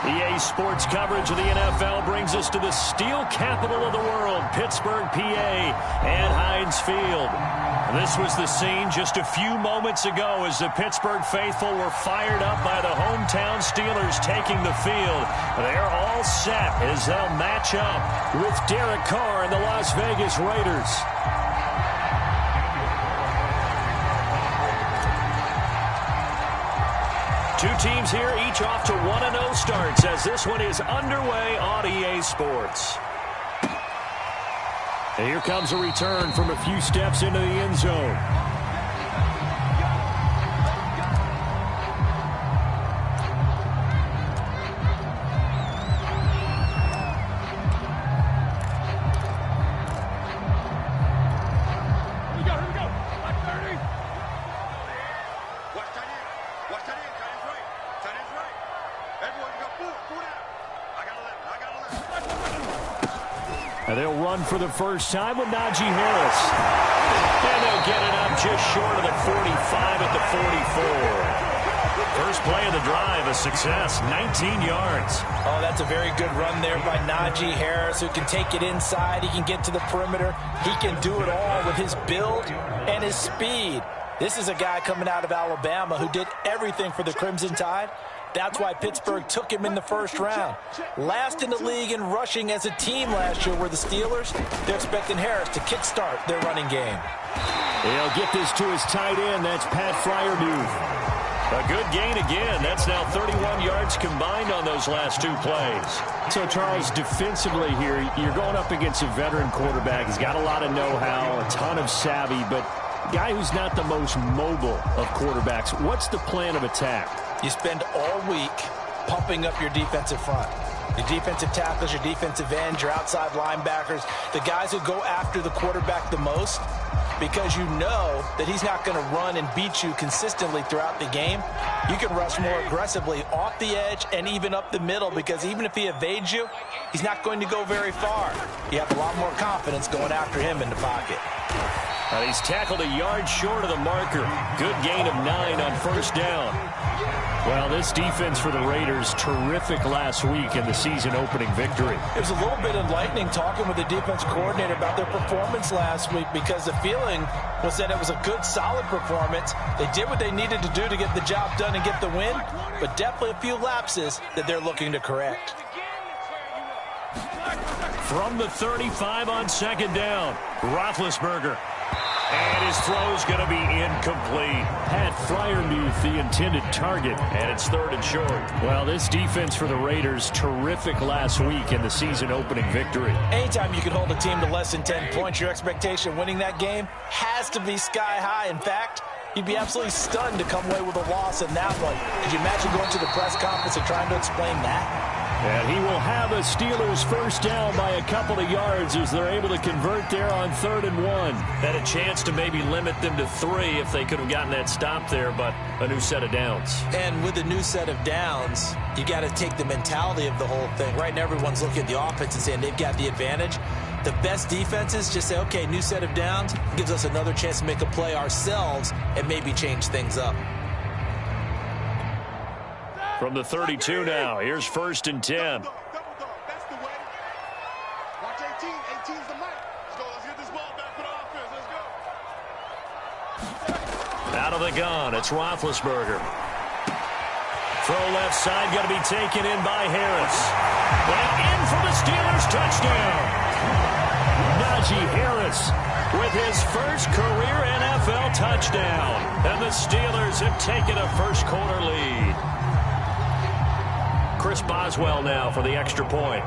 EA Sports coverage of the NFL brings us to the steel capital of the world, Pittsburgh, PA, and Heinz Field. This was the scene just a few moments ago as the Pittsburgh faithful were fired up by the hometown Steelers taking the field. They're all set as they'll match up with Derek Carr and the Las Vegas Raiders. Two teams here, each off to 1-0 starts as this one is underway on EA Sports. And here comes a return from a few steps into the end zone. And they'll run for the first time with Najee Harris. And they'll get it up just short of the 45 at the 44. First play of the drive, a success, 19 yards. Oh, that's a very good run there by Najee Harris, who can take it inside. He can get to the perimeter. He can do it all with his build and his speed. This is a guy coming out of Alabama who did everything for the Crimson Tide. That's why Pittsburgh took him in the first round. Last in the league in rushing as a team last year were the Steelers. They're expecting Harris to kickstart their running game. They'll get this to his tight end. That's Pat Freiermuth. A good gain again. That's now 31 yards combined on those last two plays. So, Charles, defensively here, you're going up against a veteran quarterback. He's got a lot of know-how, a ton of savvy, but a guy who's not the most mobile of quarterbacks. What's the plan of attack? You spend all week pumping up your defensive front. Your defensive tackles, your defensive ends, your outside linebackers, the guys who go after the quarterback the most, because you know that he's not going to run and beat you consistently throughout the game. You can rush more aggressively off the edge and even up the middle, because even if he evades you, he's not going to go very far. You have a lot more confidence going after him in the pocket. He's tackled a yard short of the marker. Good gain of 9 on first down. Well, this defense for the Raiders, terrific last week in the season-opening victory. It was a little bit enlightening talking with the defense coordinator about their performance last week, because the feeling was that it was a good, solid performance. They did what they needed to do to get the job done and get the win, but definitely a few lapses that they're looking to correct. From the 35 on second down, Roethlisberger. And his throw's going to be incomplete. Pat Freiermuth, the intended target, and it's third and short. Well, this defense for the Raiders, terrific last week in the season-opening victory. Anytime you can hold a team to less than 10 points, your expectation winning that game has to be sky high. In fact, you'd be absolutely stunned to come away with a loss in that one. Could you imagine going to the press conference and trying to explain that? And he will have the Steelers first down by a couple of yards as they're able to convert there on 3rd and 1. Had a chance to maybe limit them to 3 if they could have gotten that stop there, but a new set of downs. And with a new set of downs, you got to take the mentality of the whole thing. Right now, everyone's looking at the offense and saying they've got the advantage. The best defenses just say, okay, new set of downs, gives us another chance to make a play ourselves and maybe change things up. From the 32 now, here's 1st and 10. That's the way. Watch 18. 18's the mic. Let's go. Let's get this ball back for the offense. Let's go. Out of the gun, it's Roethlisberger. Throw left side, going to be taken in by Harris. And in for the Steelers, touchdown. Najee Harris with his first career NFL touchdown. And the Steelers have taken a first-quarter lead. Chris Boswell now for the extra point.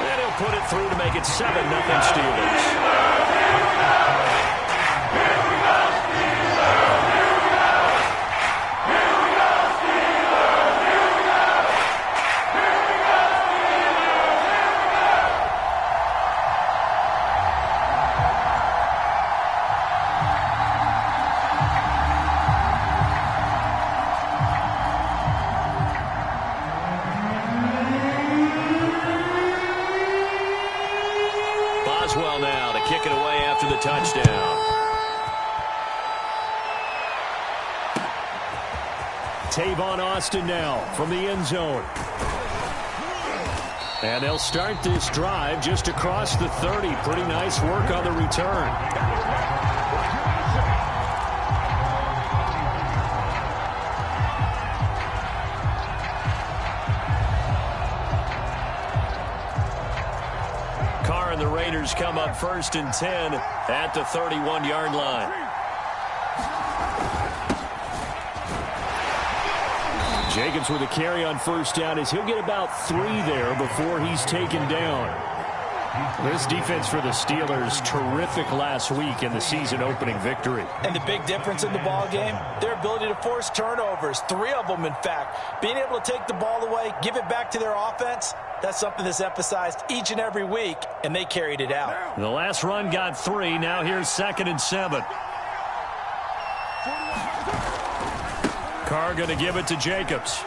And he'll put it through to make it 7-0 Steelers. Boswell now to kick it away after the touchdown. Tavon Austin now from the end zone. And they'll start this drive just across the 30. Pretty nice work on the return. The Raiders come up 1st and 10 at the 31-yard line. Jacobs with a carry on 1st down as he'll get about 3 there before he's taken down. This defense for the Steelers, terrific last week in the season-opening victory. And the big difference in the ball game, their ability to force turnovers, 3 of them, in fact. Being able to take the ball away, give it back to their offense, that's something that's emphasized each and every week, and they carried it out. The last run got 3. Now here's 2nd and 7. Carr going to give it to Jacobs.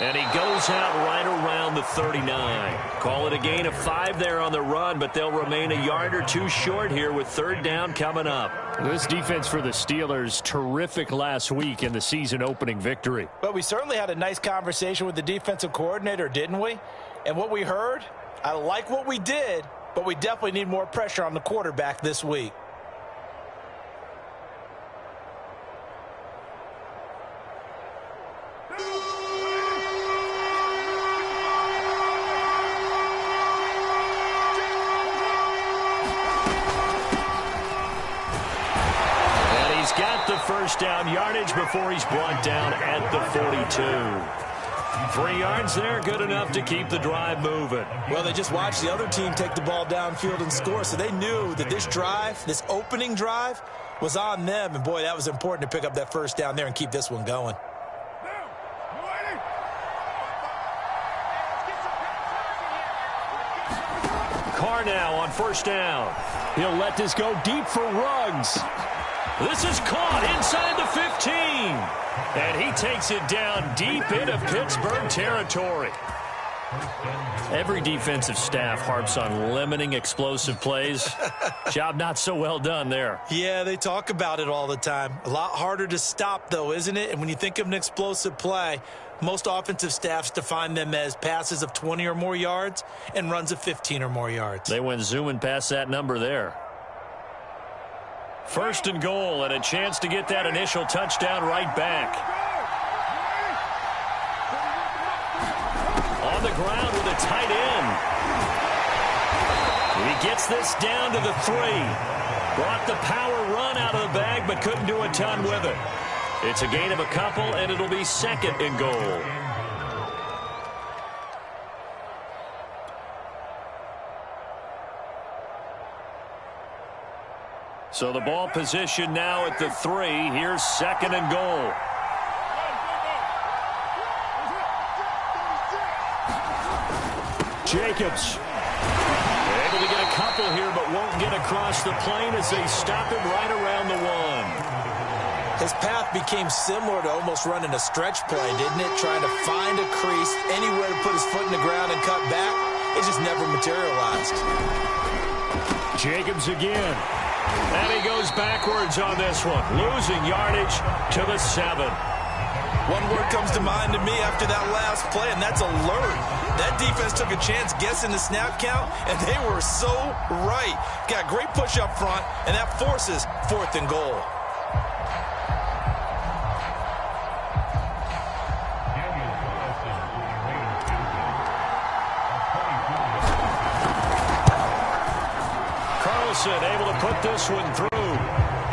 And he goes out right around the 39. Call it a gain of 5 there on the run, but they'll remain a yard or 2 short here with 3rd down coming up. This defense for the Steelers, terrific last week in the season-opening victory. But we certainly had a nice conversation with the defensive coordinator, didn't we? And what we heard, I like what we did, but we definitely need more pressure on the quarterback this week. First down yardage before he's brought down at the 42. 3 yards there, good enough to keep the drive moving. Well, they just watched the other team take the ball downfield and score, so they knew that this drive, this opening drive, was on them. And, boy, that was important to pick up that first down there and keep this one going. Carr now on 1st down. He'll let this go deep for Ruggs. This is caught inside the 15. And he takes it down deep into Pittsburgh territory. Every defensive staff harps on limiting explosive plays. Job not so well done there. Yeah, they talk about it all the time. A lot harder to stop, though, isn't it? And when you think of an explosive play, most offensive staffs define them as passes of 20 or more yards and runs of 15 or more yards. They went zooming past that number there. 1st and goal, and a chance to get that initial touchdown right back. On the ground with a tight end. He gets this down to the 3. Brought the power run out of the bag, but couldn't do a ton with it. It's a gain of a couple, and it'll be 2nd and goal. So the ball position now at the 3. Here's 2nd and goal. Jacobs able to get a couple here, but won't get across the plane as they stop him right around the 1. His path became similar to almost running a stretch play, didn't it? Trying to find a crease, anywhere to put his foot in the ground and cut back. It just never materialized. Jacobs again. And he goes backwards on this one, losing yardage to the 7. One word comes to mind to me after that last play, and that's alert. That defense took a chance guessing the snap count, and they were so right. Got great push up front, and that forces 4th and goal. Able to put this one through.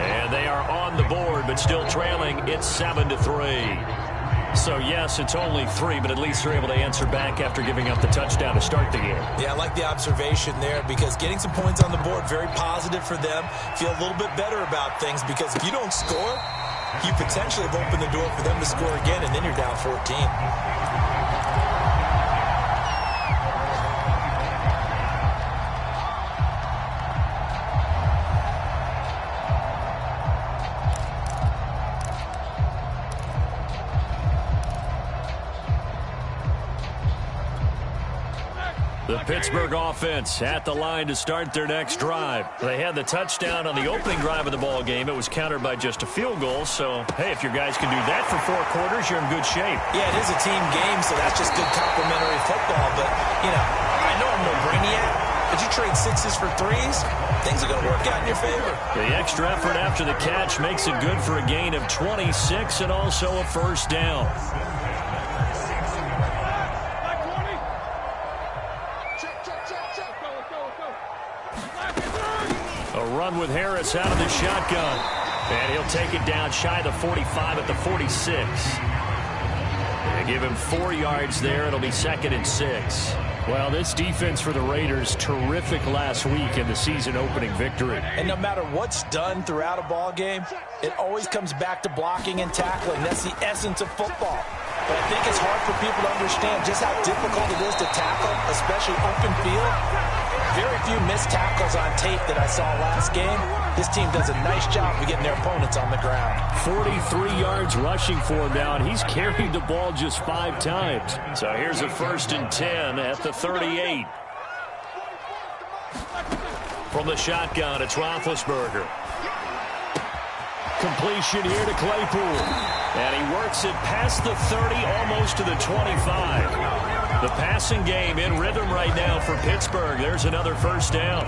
And they are on the board, but still trailing. It's 7-3. So, yes, it's only 3, but at least they're able to answer back after giving up the touchdown to start the game. Yeah, I like the observation there because getting some points on the board, very positive for them. Feel a little bit better about things because if you don't score, you potentially have opened the door for them to score again, and then you're down 14. The Pittsburgh offense at the line to start their next drive. They had the touchdown on the opening drive of the ball game. It was countered by just a field goal. So, hey, if your guys can do that for 4 quarters, you're in good shape. Yeah, it is a team game, so that's just good complimentary football. But, you know, I know I'm no brainiac, but you trade 6s for 3s, things are going to work out in your favor. The extra effort after the catch makes it good for a gain of 26 and also a first down. A run with Harris out of the shotgun. And he'll take it down shy of the 45 at the 46. They give him 4 yards there. It'll be 2nd and 6. Well, this defense for the Raiders, terrific last week in the season-opening victory. And no matter what's done throughout a ball game, it always comes back to blocking and tackling. That's the essence of football. But I think it's hard for people to understand just how difficult it is to tackle, especially open field. Very few missed tackles on tape that I saw last game. This team does a nice job of getting their opponents on the ground. 43 yards rushing for him now, and he's carried the ball just 5 times. So here's a 1st and 10 at the 38. From the shotgun, it's Roethlisberger. Completion here to Claypool. And he works it past the 30, almost to the 25. The passing game in rhythm right now for Pittsburgh. There's another first down.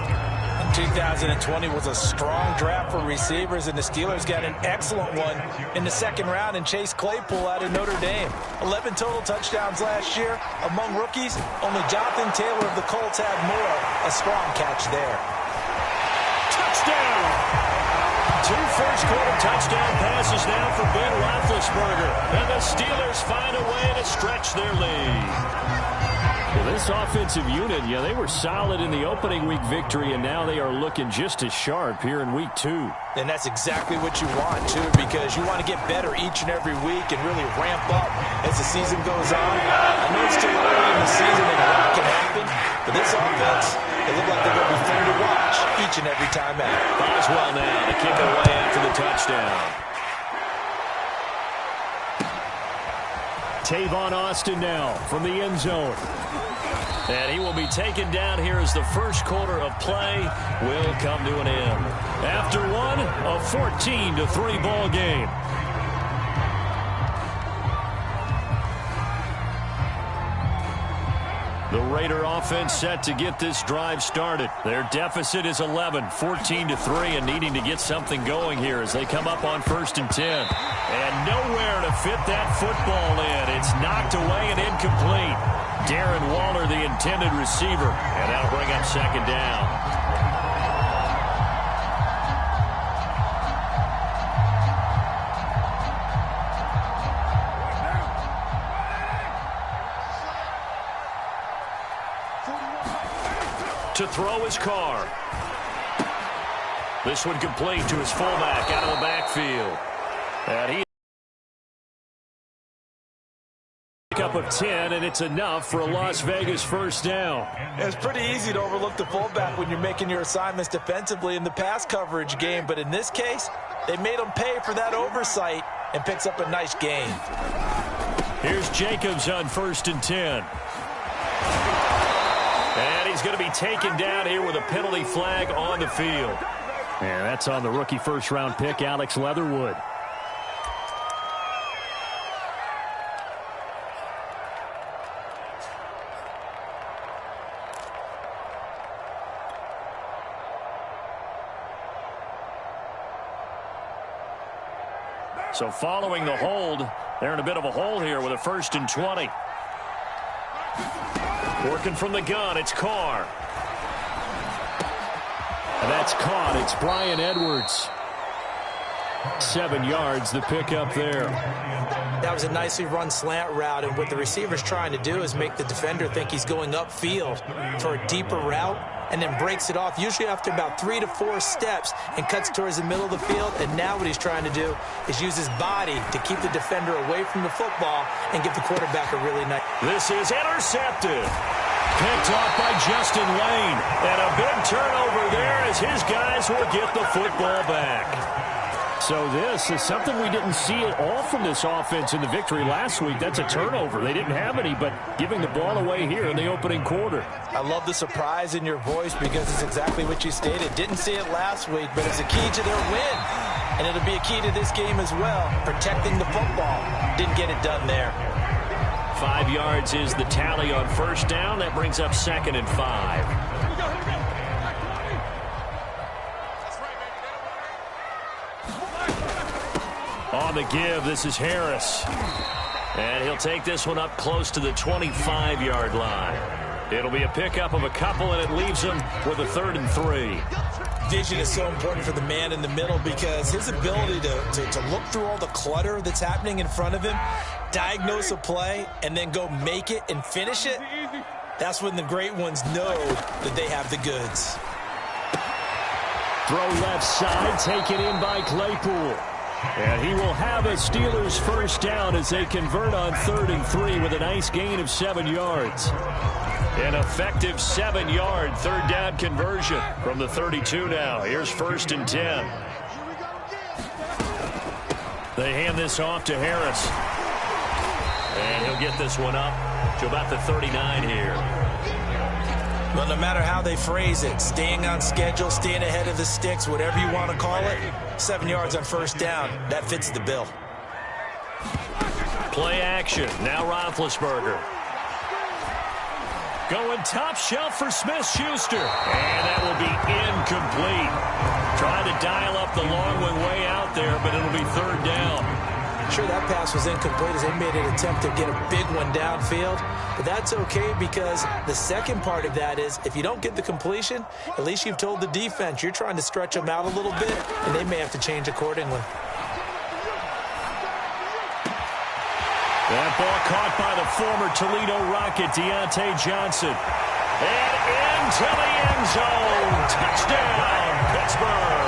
2020 was a strong draft for receivers, and the Steelers got an excellent one in the 2nd round in Chase Claypool out of Notre Dame. 11 total touchdowns last year. Among rookies, only Jonathan Taylor of the Colts had more. A strong catch there. Touchdown! 2 first-quarter touchdown passes now for Ben Roethlisberger. And the Steelers find a way to stretch their lead. Well, this offensive unit, yeah, they were solid in the opening week victory, and now they are looking just as sharp here in week 2. And that's exactly what you want, too, because you want to get better each and every week and really ramp up as the season goes on. I know it's still early in the season and a lot can happen, but this offense, they look like they're going to be fun to watch each and every time out. Boswell now to kick it away after the touchdown. Tavon Austin now from the end zone. And he will be taken down here as the first quarter of play will come to an end. After one, a 14-3 ball game. The Raider offense set to get this drive started. Their deficit is 11, 14-3, and needing to get something going here as they come up on 1st and 10. And nowhere to fit that football in. It's knocked away and incomplete. Darren Waller, the intended receiver, and that'll bring up 2nd down. To throw his Carr. This one complete to his fullback out of the backfield. And he up of 10, and it's enough for a Las Vegas first down. It's pretty easy to overlook the fullback when you're making your assignments defensively in the pass coverage game, but in this case, they made him pay for that oversight and picks up a nice gain. Here's Jacobs on 1st and 10. And he's going to be taken down here with a penalty flag on the field. And that's on the rookie first-round pick, Alex Leatherwood. So following the hold, they're in a bit of a hole here with a 1st and 20. Working from the gun, it's Carr. And that's caught. It's Bryan Edwards. 7 yards, the pickup there. That was a nicely run slant route, and what the receiver's trying to do is make the defender think he's going upfield for a deeper route, and then breaks it off, usually after about 3 to 4 steps, and cuts towards the middle of the field. And now what he's trying to do is use his body to keep the defender away from the football and give the quarterback a really nice. This is intercepted. Picked off by Justin Lane. And a big turnover there as his guys will get the football back. So this is something we didn't see at all from this offense in the victory last week. That's a turnover. They didn't have any, but giving the ball away here in the opening quarter. I love the surprise in your voice because it's exactly what you stated. Didn't see it last week, but it's a key to their win. And it'll be a key to this game as well, protecting the football. Didn't get it done there. 5 yards is the tally on first down. That brings up 2nd and 5. On the give, this is Harris. And he'll take this one up close to the 25-yard line. It'll be a pickup of a couple, and it leaves him with a 3rd and 3. Vision is so important for the man in the middle because his ability to look through all the clutter that's happening in front of him, diagnose a play, and then go make it and finish it, that's when the great ones know that they have the goods. Throw left side, taken in by Claypool. And he will have a Steelers first down as they convert on 3rd and 3 with a nice gain of 7 yards. An effective 7-yard third down conversion from the 32 now. Here's 1st and 10. They hand this off to Harris. And he'll get this one up to about the 39 here. Well, no matter how they phrase it, staying on schedule, staying ahead of the sticks, whatever you want to call it, 7 yards on first down, that fits the bill. Play action. Now Roethlisberger. Going top shelf for Smith-Schuster. And that will be incomplete. Trying to dial up the long one way out there, but it'll be 3rd down. Sure, that pass was incomplete as they made an attempt to get a big one downfield. But that's okay because the second part of that is if you don't get the completion, at least you've told the defense you're trying to stretch them out a little bit, and they may have to change accordingly. That ball caught by the former Toledo Rocket, Deontay Johnson. And into the end zone. Touchdown, Pittsburgh.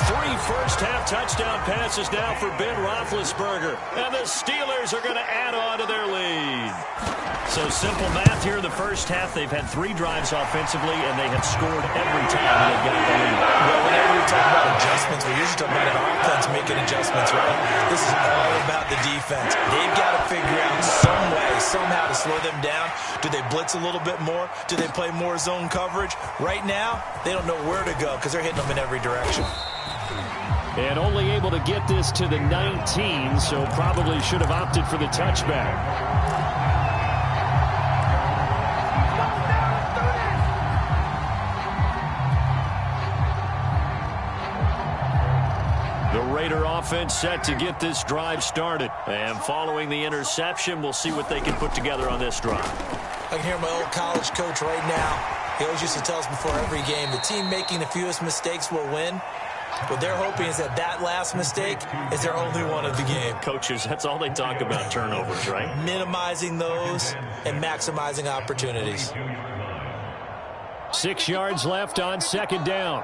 3 first-half touchdown passes now for Ben Roethlisberger. And the Steelers are going to add on to their lead. So simple math here in the first half. They've had 3 drives offensively, and they have scored every time they've got the lead. Well, whenever we talk about adjustments, we usually talk about an offense making adjustments, right? This is all about the defense. They've got to figure out some way, somehow to slow them down. Do they blitz a little bit more? Do they play more zone coverage? Right now, they don't know where to go because they're hitting them in every direction. And only able to get this to the 19, so probably should have opted for the touchback. The Raider offense set to get this drive started. And following the interception, we'll see what they can put together on this drive. I can hear my old college coach right now. He always used to tell us before every game, the team making the fewest mistakes will win. What they're hoping is that last mistake is their only one of the game. Coaches, that's all they talk about, turnovers, right? Minimizing those and maximizing opportunities. 6 yards left on 2nd down.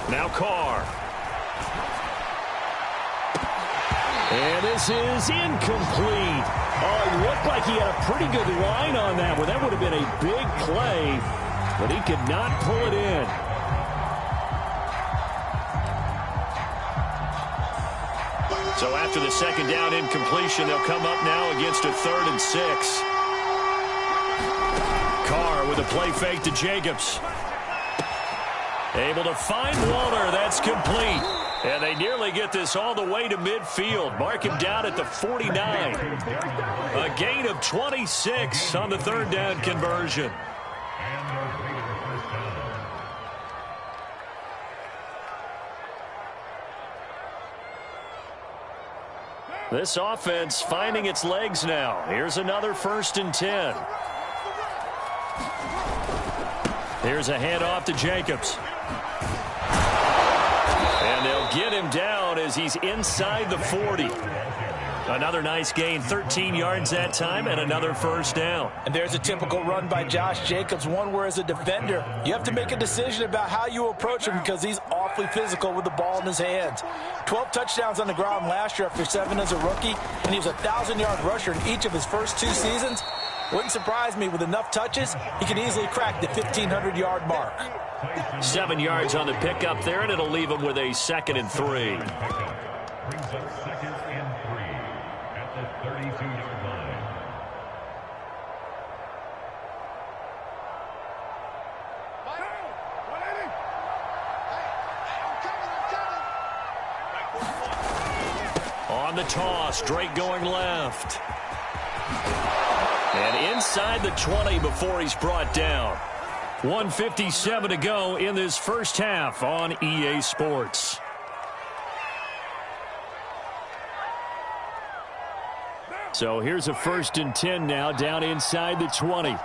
Now Carr. And this is incomplete. Oh, it looked like he had a pretty good line on that one. That would have been a big play. But he could not pull it in. So after the 2nd down incompletion, they'll come up now against a 3rd and 6. Carr with a play fake to Jacobs. Able to find Walter. That's complete. And they nearly get this all the way to midfield. Mark him down at the 49. A gain of 26 on the 3rd down conversion. This offense finding its legs now. Here's another 1st and 10. Here's a handoff to Jacobs. And they'll get him down as he's inside the 40. Another nice gain, 13 yards that time, and another 1st down. And there's a typical run by Josh Jacobs, one where as a defender, you have to make a decision about how you approach him because he's awfully physical with the ball in his hands. 12 touchdowns on the ground last year after 7 as a rookie, and he was a 1,000-yard rusher in each of his first 2 seasons. Wouldn't surprise me. With enough touches, he could easily crack the 1,500-yard mark. 7 yards on the pickup there, and it'll leave him with a 2nd and 3. Brings up 2nd and 3 at the 32-yard line. On the toss, Drake going left. And inside the 20 before he's brought down. 1:57 to go in this first half on EA Sports. So here's a 1st and 10 now down inside the 20.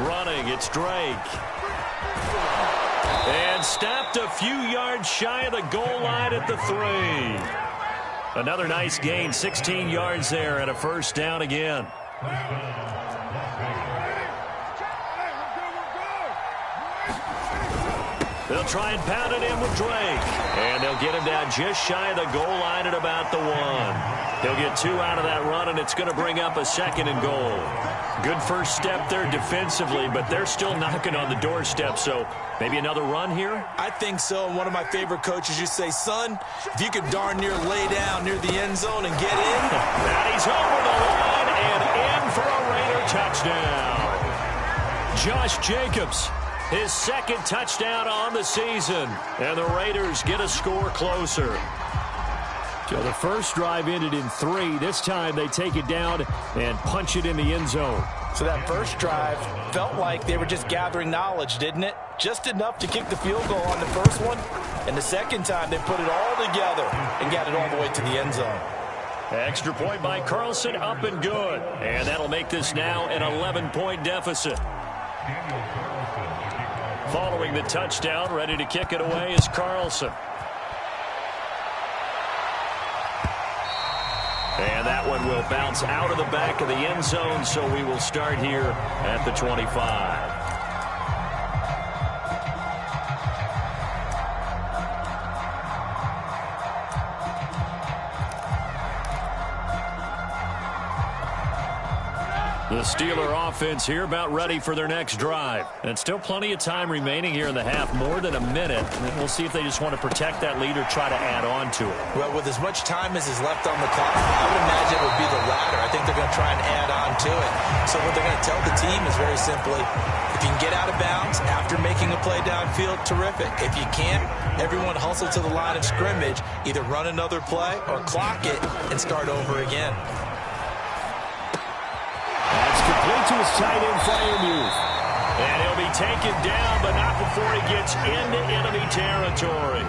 Running, it's Drake. And stopped a few yards shy of the goal line at the 3. Another nice gain, 16 yards there and a 1st down again. They'll try and pound it in with Drake. And they'll get him down just shy of the goal line at about the 1. They'll get 2 out of that run, and it's going to bring up a 2nd and goal. Good first step there defensively, but they're still knocking on the doorstep, so maybe another run here? I think so. And one of my favorite coaches used to say, son, if you could darn near lay down near the end zone and get in. And he's over the line and in for a Raider touchdown. Josh Jacobs, his 2nd touchdown on the season. And the Raiders get a score closer. So the first drive ended in 3. This time they take it down and punch it in the end zone. So that first drive felt like they were just gathering knowledge, didn't it? Just enough to kick the field goal on the first one. And the second time they put it all together and got it all the way to the end zone. Extra point by Carlson, up and good. And that'll make this now an 11-point deficit. Following the touchdown, ready to kick it away is Carlson. And that one will bounce out of the back of the end zone, so we will start here at the 25. The Steeler offense here about ready for their next drive. And still plenty of time remaining here in the half, more than a minute. And we'll see if they just want to protect that lead or try to add on to it. Well, with as much time as is left on the clock, I would imagine it would be the latter. I think they're going to try and add on to it. So what they're going to tell the team is very simply, if you can get out of bounds after making a play downfield, terrific. If you can't, everyone hustle to the line of scrimmage, either run another play or clock it and start over again. Complete to his tight end, Freiermuth. And he'll be taken down, but not before he gets into enemy territory.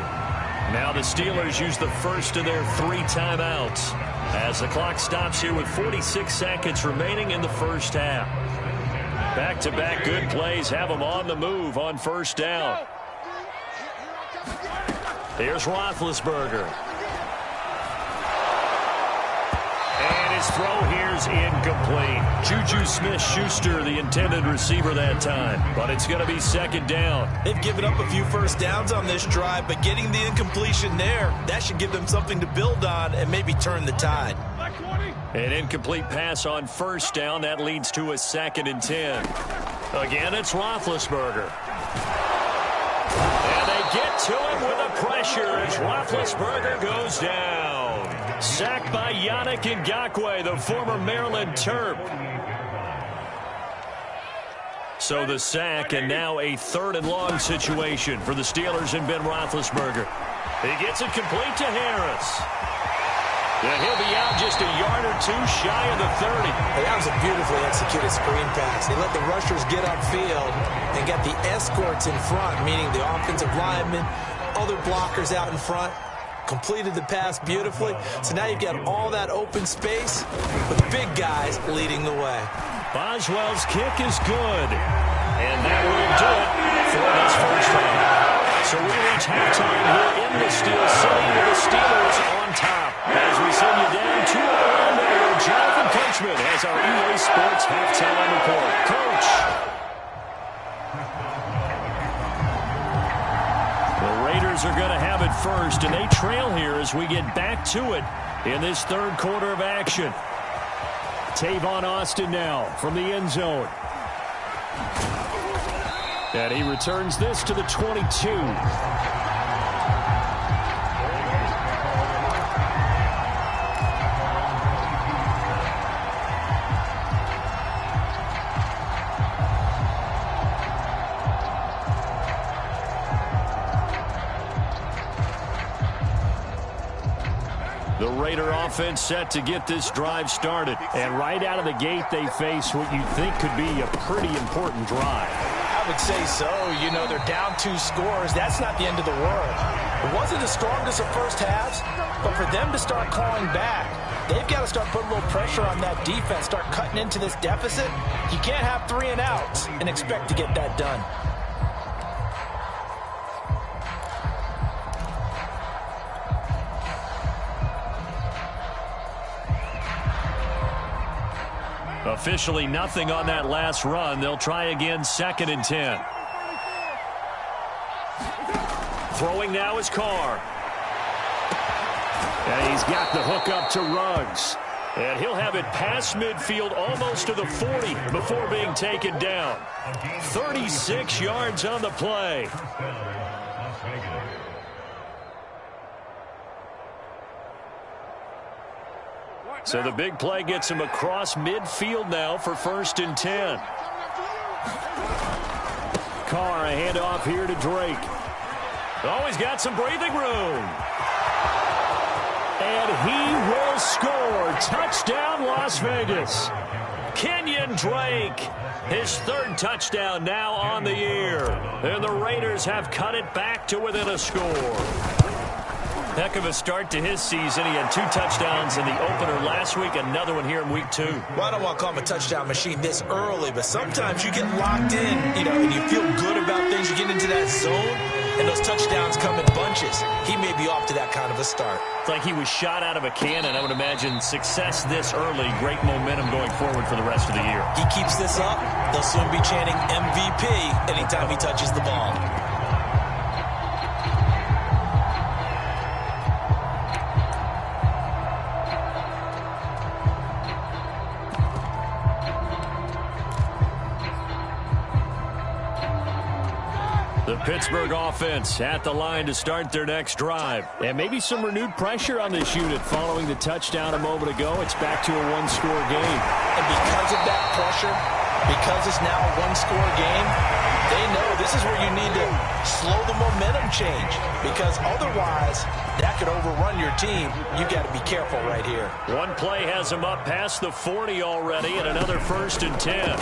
Now the Steelers use the first of their 3 timeouts as the clock stops here with 46 seconds remaining in the first half. Back-to-back good plays have them on the move on 1st down. Here's Roethlisberger. And his throw here's incomplete. Juju Smith-Schuster, the intended receiver that time. But it's going to be 2nd down. They've given up a few first downs on this drive, but getting the incompletion there, that should give them something to build on and maybe turn the tide. An incomplete pass on 1st down. That leads to a 2nd and 10. Again, it's Roethlisberger. And they get to him with the pressure as Roethlisberger goes down. Sacked by Yannick Ngakoue, the former Maryland Terp. So the sack, and now a 3rd and long situation for the Steelers and Ben Roethlisberger. He gets it complete to Harris. And he'll be out just a yard or 2 shy of the 30. That was a beautifully executed screen pass. They let the rushers get upfield and got the escorts in front, meaning the offensive linemen, other blockers out in front. Completed the pass beautifully. So now you've got all that open space with big guys leading the way. Boswell's kick is good. And that will do it for this first half. So we reach halftime here in the Steel City with the Steelers on top. As we send you down to Orlando, Jonathan Coachman has our EA Sports halftime report. Coach. Raiders are going to have it first, and they trail here as we get back to it in this 3rd quarter of action. Tavon Austin now from the end zone. And he returns this to the 22. The Raider offense set to get this drive started. And right out of the gate, they face what you think could be a pretty important drive. I would say so. You know, they're down 2 scores. That's not the end of the world. It wasn't the strongest of first halves, but for them to start clawing back, they've got to start putting a little pressure on that defense, start cutting into this deficit. You can't have 3 and outs and expect to get that done. Officially nothing on that last run. They'll try again, 2nd and 10. Throwing now is Carr. And he's got the hook up to Ruggs. And he'll have it past midfield almost to the 40 before being taken down. 36 yards on the play. So the big play gets him across midfield now for 1st and 10. Carr, a handoff here to Drake. Oh, he's got some breathing room. And he will score. Touchdown, Las Vegas. Kenyon Drake, his 3rd touchdown now on the year. And the Raiders have cut it back to within a score. Heck of a start to his season. He had 2 touchdowns in the opener last week, another one here in week 2. Well, I don't want to call him a touchdown machine this early, but sometimes you get locked in, and you feel good about things. You get into that zone, and those touchdowns come in bunches. He may be off to that kind of a start. It's like he was shot out of a cannon. I would imagine success this early, great momentum going forward for the rest of the year. He keeps this up, they'll soon be chanting MVP anytime he touches the ball. The Pittsburgh offense at the line to start their next drive. And maybe some renewed pressure on this unit following the touchdown a moment ago. It's back to a 1-score game. And because of that pressure, because it's now a 1-score game, they know this is where you need to slow the momentum change. Because otherwise, that could overrun your team. You got to be careful right here. One play has him up past the 40 already, and another 1st and 10.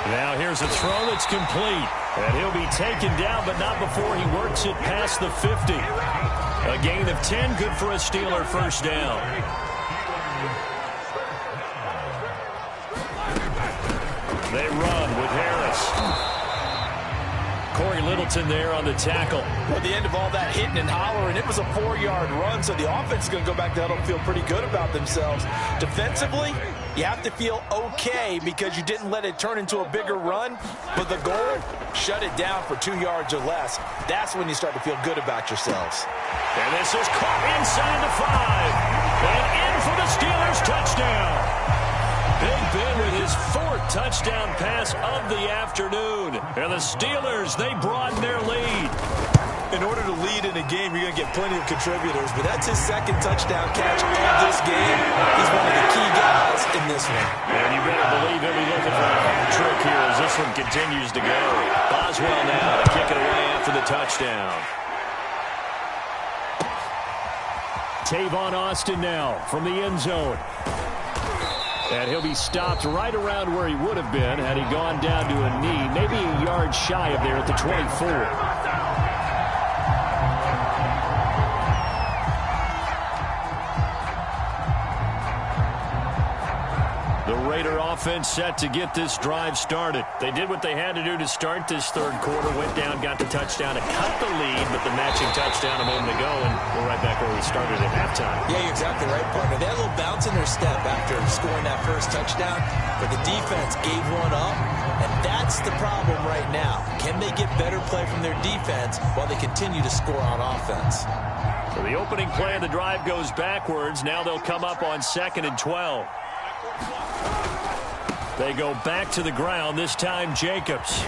Now here's a throw that's complete. And he'll be taken down, but not before he works it past the 50. A gain of 10, good for a Steeler 1st down. They run with Harris. Corey Littleton there on the tackle. Well, at the end of all that hitting and hollering, it was a 4-yard run, so the offense is going to go back to huddle and feel pretty good about themselves. Defensively, you have to feel okay because you didn't let it turn into a bigger run, but the goal, shut it down for 2 yards or less. That's when you start to feel good about yourselves. And this is caught inside the 5. And in for the Steelers touchdown. Big Ben with his 4th touchdown pass of the afternoon. And the Steelers, they broaden their lead. In order to lead in a game, you're going to get plenty of contributors, but that's his 2nd touchdown catch of this game. He's one of the key guys in this one. And you better believe he'll be looking for a hat trick here as this one continues to go. Boswell now to kick it away after the touchdown. Tavon Austin now from the end zone. And he'll be stopped right around where he would have been had he gone down to a knee, maybe a yard shy of there at the 24. The Raider offense set to get this drive started. They did what they had to do to start this third quarter, went down, got the touchdown to cut the lead, but the matching touchdown a moment ago, and we're right back where we started at halftime. Yeah, you're exactly right, partner. They had a little bounce in their step after scoring that first touchdown, but the defense gave one up, and that's the problem right now. Can they get better play from their defense while they continue to score on offense? So the opening play of the drive goes backwards. Now they'll come up on 2nd and 12. They go back to the ground, this time Jacobs.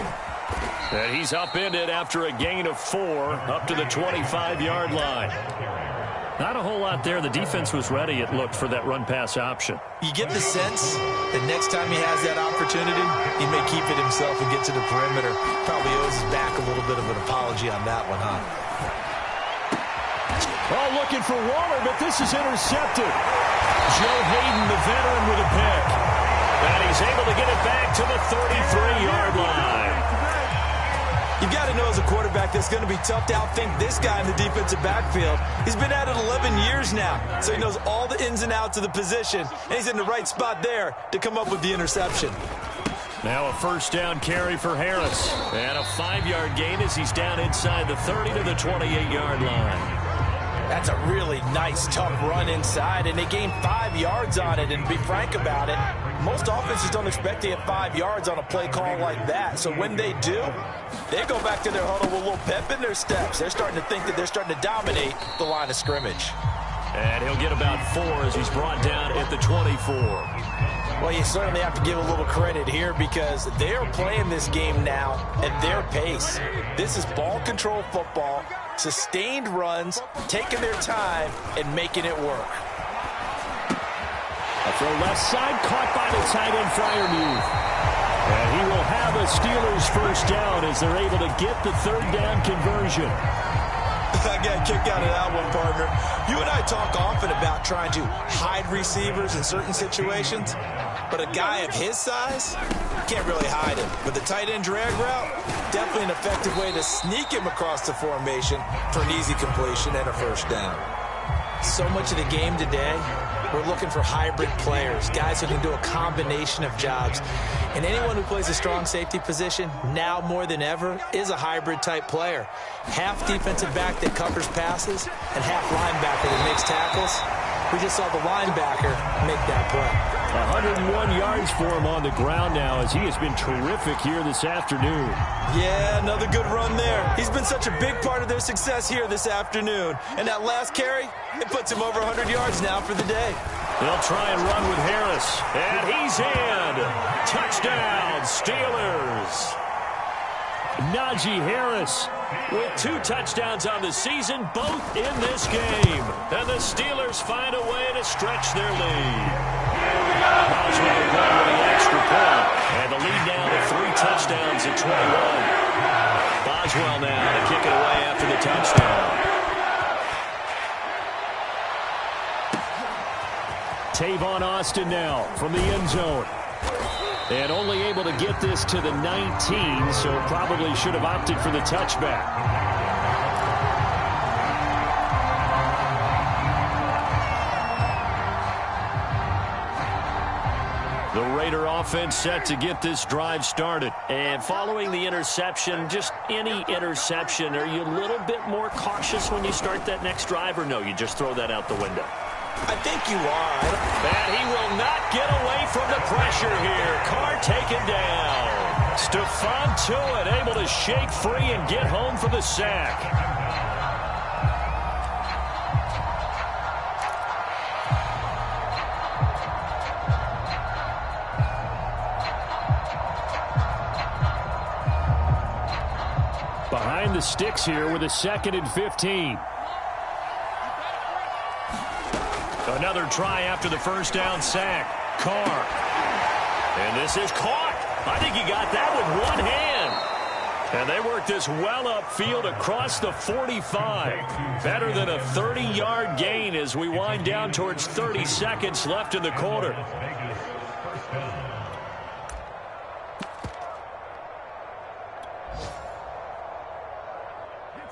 And he's upended after a gain of 4 up to the 25-yard line. Not a whole lot there. The defense was ready, it looked, for that run-pass option. You get the sense that next time he has that opportunity, he may keep it himself and get to the perimeter. Probably owes his back a little bit of an apology on that one, huh? Oh, looking for Waller, but this is intercepted. Joe Hayden, the veteran, with a pick. And he's able to get it back to the 33-yard line. You've got to know as a quarterback that's going to be tough to outthink this guy in the defensive backfield. He's been at it 11 years now, so he knows all the ins and outs of the position, and he's in the right spot there to come up with the interception. Now a first down carry for Harris. And a 5-yard gain as he's down inside the 30 to the 28-yard line. That's a really nice, tough run inside, and they gained 5 yards on it. And to be frank about it, most offenses don't expect to get 5 yards on a play call like that. So when they do, they go back to their huddle with a little pep in their steps. They're starting to think that they're starting to dominate the line of scrimmage. And he'll get about 4 as he's brought down at the 24. Well, you certainly have to give a little credit here because they're playing this game now at their pace. This is ball control football, sustained runs, taking their time, and making it work. A throw left side, caught by the tight end, Freiermuth. And he will have a Steelers first down as they're able to get the third down conversion. I got a kick out of that one, partner. You and I talk often about trying to hide receivers in certain situations, but a guy of his size can't really hide him. But the tight end drag route, definitely an effective way to sneak him across the formation for an easy completion and a first down. So much of the game today, we're looking for hybrid players, guys who can do a combination of jobs. And anyone who plays a strong safety position, now more than ever, is a hybrid type player. Half defensive back that covers passes and half linebacker that makes tackles. We just saw the linebacker make that play. 101 yards for him on the ground now as he has been terrific here this afternoon. Yeah, another good run there. He's been such a big part of their success here this afternoon. And that last carry, it puts him over 100 yards now for the day. They'll try and run with Harris. And he's in. Touchdown, Steelers. Najee Harris with 2 touchdowns on the season, both in this game. And the Steelers find a way to stretch their lead. Boswell going with the extra point. And the lead now to 3 touchdowns at 21. Boswell now to kick it away after the touchdown. Tavon Austin now from the end zone. And only able to get this to the 19, so probably should have opted for the touchback. The Raider offense set to get this drive started. And following the interception, just any interception, are you a little bit more cautious when you start that next drive, or no, you just throw that out the window? I think you are. And he will not get away from the pressure here. Carr taken down. Stephon Tuitt able to shake free and get home for the sack. Behind the sticks here with a 2nd and 15. Another try after the first down sack. Carr. And this is caught. I think he got that with one hand. And they work this well upfield across the 45. Better than a 30-yard gain as we wind down towards 30 seconds left in the quarter.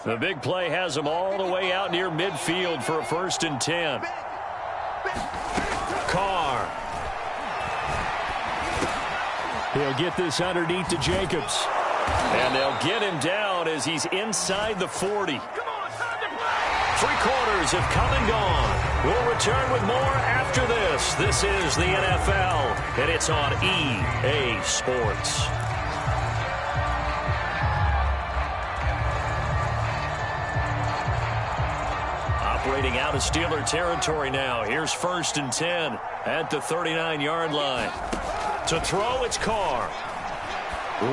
The big play has them all the way out near midfield for a 1st and 10. Carr. He'll get this underneath to Jacobs. And they'll get him down as he's inside the 40. 3 quarters have come and gone. We'll return with more after this. This is the NFL, and it's on EA Sports. Operating out of Steeler territory now. Here's 1st and 10 at the 39-yard line. To throw, it's Carr.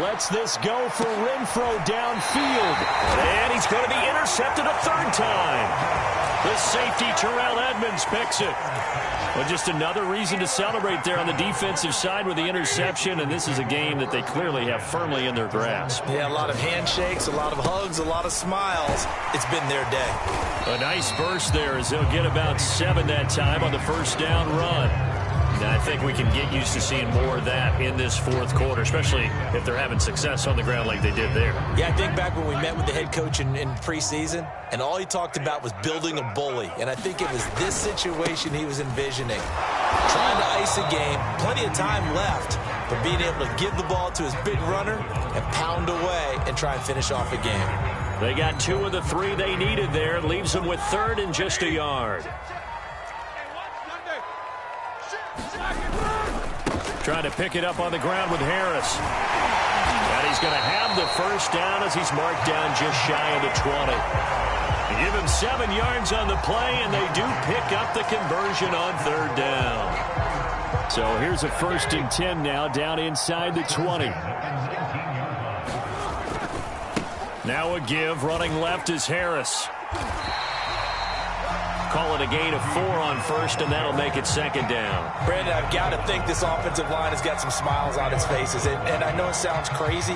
Lets this go for Renfro downfield. And he's going to be intercepted a 3rd time. The safety, Terrell Edmonds, picks it. Well, just another reason to celebrate there on the defensive side with the interception, and this is a game that they clearly have firmly in their grasp. Yeah, a lot of handshakes, a lot of hugs, a lot of smiles. It's been their day. A nice burst there as they'll get about 7 that time on the 1st down run. Now, I think we can get used to seeing more of that in this 4th quarter, especially if they're having success on the ground like they did there. Yeah, I think back when we met with the head coach in preseason, and all he talked about was building a bully. And I think it was this situation he was envisioning. Trying to ice a game, plenty of time left, but being able to give the ball to his big runner and pound away and try and finish off a game. They got 2 of the 3 they needed there. Leaves them with 3rd and just a yard. Trying to pick it up on the ground with Harris. And he's going to have the 1st down as he's marked down just shy of the 20. They give him 7 yards on the play, and they do pick up the conversion on 3rd down. So here's a 1st and 10 now down inside the 20. Now a give. Running left is Harris. Call it a gain of 4 on 1st, and that'll make it 2nd down. Brandon, I've got to think this offensive line has got some smiles on its faces. And I know it sounds crazy,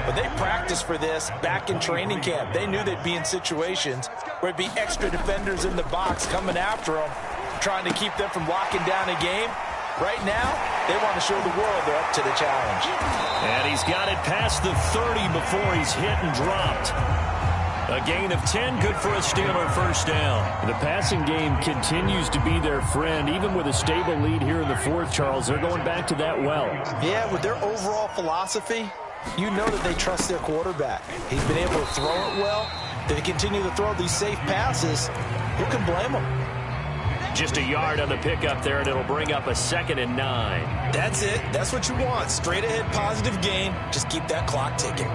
but they practiced for this back in training camp. They knew they'd be in situations where it'd be extra defenders in the box coming after them, trying to keep them from locking down a game. Right now, they want to show the world they're up to the challenge. And he's got it past the 30 before he's hit and dropped. A gain of 10, good for a Steeler 1st down. The passing game continues to be their friend. Even with a stable lead here in the 4th, Charles, they're going back to that well. Yeah, with their overall philosophy, you know that they trust their quarterback. He's been able to throw it well. They continue to throw these safe passes. Who can blame them? Just a yard on the pickup there, and it'll bring up a 2nd and 9. That's it. That's what you want. Straight ahead positive gain. Just keep that clock ticking.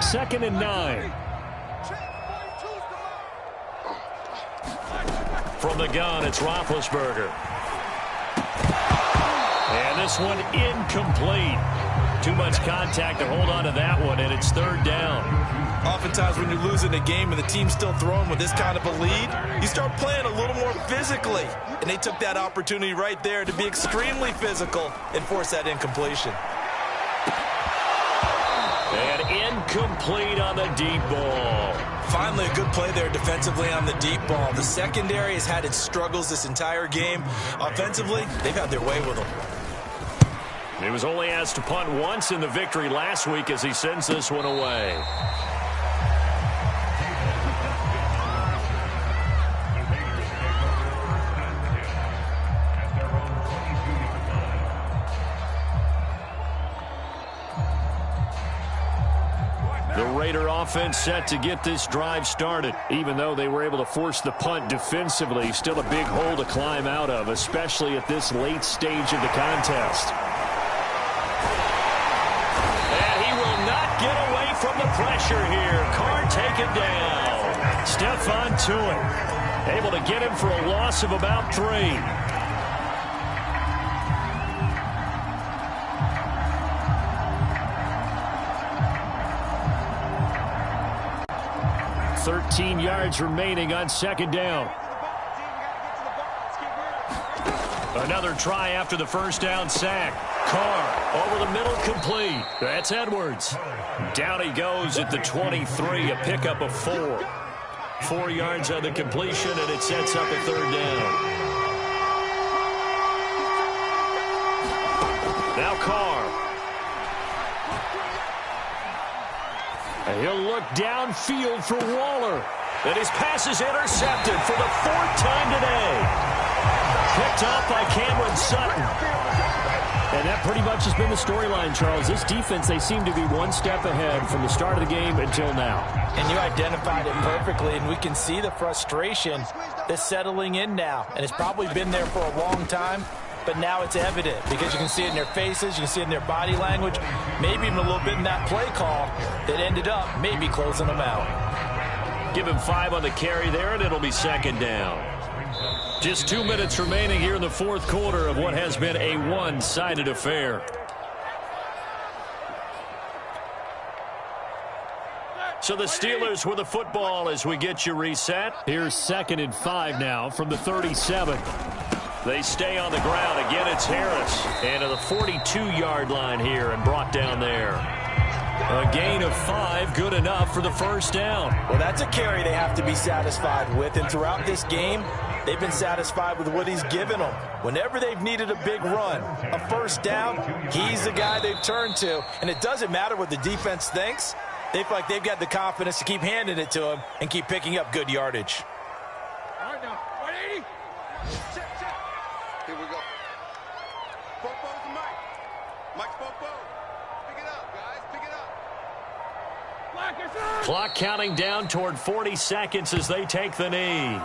2nd and 9. From the gun, it's Roethlisberger. And this one incomplete. Too much contact to hold on to that one, and it's 3rd down. Oftentimes when you're losing a game and the team's still throwing with this kind of a lead, you start playing a little more physically. And they took that opportunity right there to be extremely physical and force that incompletion. And incomplete on the deep ball. Finally, a good play there defensively on the deep ball. The secondary has had its struggles this entire game. Offensively, they've had their way with them. He was only asked to punt once in the victory last week as he sends this one away. Raider offense set to get this drive started. Even though they were able to force the punt defensively, still a big hole to climb out of, especially at this late stage of the contest. And he will not get away from the pressure here. Carr taken down. Stephon Tuitt able to get him for a loss of about 3. 13 yards remaining on 2nd down. Another try after the 1st down sack. Carr over the middle, complete. That's Edwards. Down he goes at the 23, a pickup of 4. 4 yards on the completion, and it sets up a 3rd down. Now Carr. He'll look downfield for Waller. And his pass is intercepted for the 4th time today. Picked up by Cameron Sutton. And that pretty much has been the storyline, Charles. This defense, they seem to be one step ahead from the start of the game until now. And you identified it perfectly, and we can see the frustration that's settling in now. And it's probably been there for a long time, but now it's evident because you can see it in their faces, you can see it in their body language, maybe even a little bit in that play call that ended up maybe closing them out. Give him 5 on the carry there, and it'll be 2nd down. Just 2 minutes remaining here in the 4th quarter of what has been a one-sided affair. So the Steelers with the football as we get you reset. Here's 2nd and 5 now from the 37. They stay on the ground. Again, it's Harris. And to the 42-yard line here and brought down there. A gain of 5, good enough for the 1st down. Well, that's a carry they have to be satisfied with. And throughout this game, they've been satisfied with what he's given them. Whenever they've needed a big run, a 1st down, he's the guy they've turned to. And it doesn't matter what the defense thinks. They feel like they've got the confidence to keep handing it to him and keep picking up good yardage. All right, now, 180. Check. Here we go. Popo's the mic. Mike's Popo. Pick it up, guys. Pick it up. Clock counting down toward 40 seconds as they take the knee.